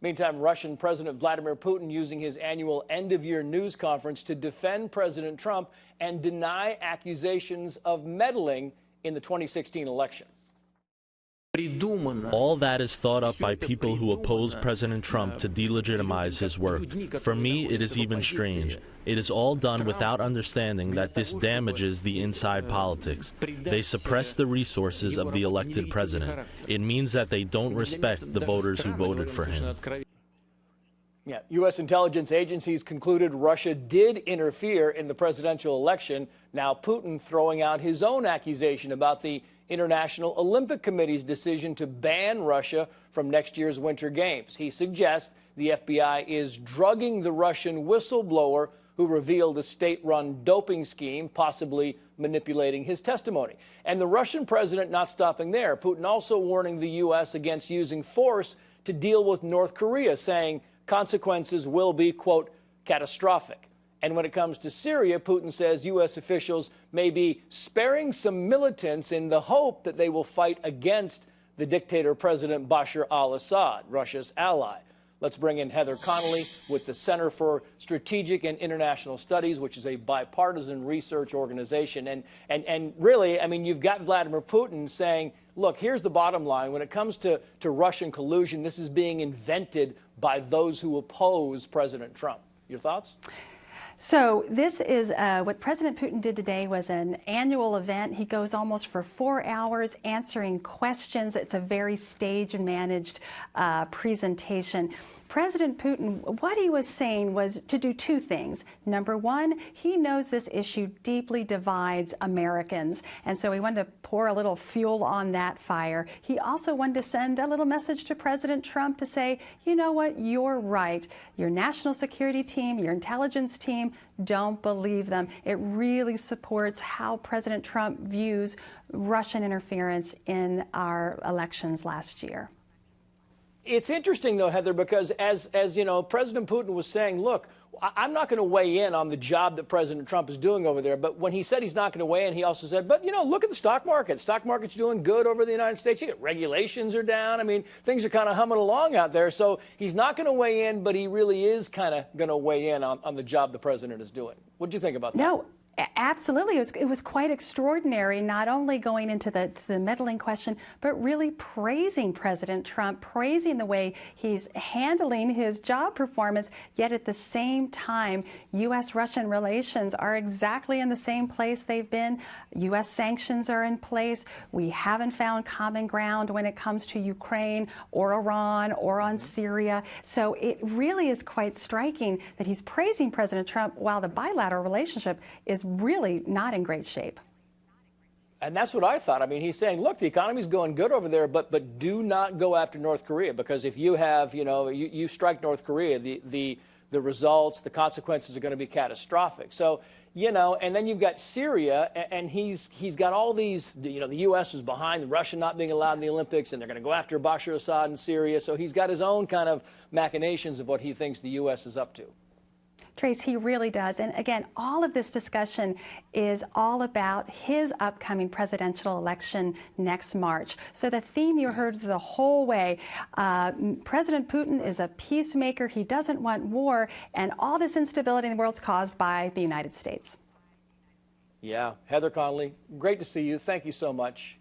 Meantime, Russian President Vladimir Putin using his annual end-of-year news conference to defend President Trump and deny accusations of meddling in the 2016 election. All that is thought up by people who oppose President Trump to delegitimize his work. For me, it is even strange. It is all done without understanding that this damages the inside politics. They suppress the resources of the elected president. It means that they don't respect the voters who voted for him. Yeah, U.S. intelligence agencies concluded Russia did interfere in the presidential election. Now Putin throwing out his own accusation about the International Olympic Committee's decision to ban Russia from next year's Winter Games. He suggests the FBI is drugging the Russian whistleblower who revealed a state-run doping scheme, possibly manipulating his testimony. And the Russian president not stopping there. Putin also warning the U.S. against using force to deal with North Korea, saying consequences will be, quote, catastrophic. And when it comes to Syria, Putin says U.S. officials may be sparing some militants in the hope that they will fight against the dictator President Bashar al-Assad, Russia's ally. Let's bring in Heather Conley with the Center for Strategic and International Studies, which is a bipartisan research organization. And really, I mean, you've got Vladimir Putin saying, look, here's the bottom line. When it comes to Russian collusion, this is being invented by those who oppose President Trump. Your thoughts? So this is what President Putin did today was an annual event. He goes almost for 4 hours answering questions. It's a very staged and managed presentation. President Putin, what he was saying was to do two things. Number one, he knows this issue deeply divides Americans, and so he wanted to pour a little fuel on that fire. He also wanted to send a little message to President Trump to say, you know what, you're right. Your national security team, your intelligence team, don't believe them. It really supports how President Trump views Russian interference in our elections last year. It's interesting, though, Heather, because as you know, President Putin was saying, look, I'm not going to weigh in on the job that President Trump is doing over there. But when he said he's not going to weigh in, he also said, but, you know, look at the stock market. Stock market's doing good over the United States. Regulations are down. I mean, things are kind of humming along out there. So he's not going to weigh in, but he really is kind of going to weigh in on the job the president is doing. What do you think about that? No. Absolutely. It was quite extraordinary, not only going into the meddling question, but really praising President Trump, praising the way he's handling his job performance, yet at the same time, U.S.-Russian relations are exactly in the same place they've been. U.S. sanctions are in place. We haven't found common ground when it comes to Ukraine or Iran or on Syria. So it really is quite striking that he's praising President Trump while the bilateral relationship is really not in great shape. And that's what I thought. I mean, he's saying, look, the economy's going good over there, but do not go after North Korea, because if you have, you know, you strike North Korea, the results, the consequences are going to be catastrophic. So, you know, and then you've got Syria, and he's got all these, you know, the U.S. is behind Russia not being allowed in the Olympics, and they're going to go after Bashar Assad in Syria. So he's got his own kind of machinations of what he thinks the U.S. is up to. Trace, he really does. And again, all of this discussion is all about his upcoming presidential election next March. So the theme you heard the whole way, President Putin is a peacemaker. He doesn't want war, and all this instability in the world is caused by the United States. Yeah. Heather Conley, great to see you. Thank you so much.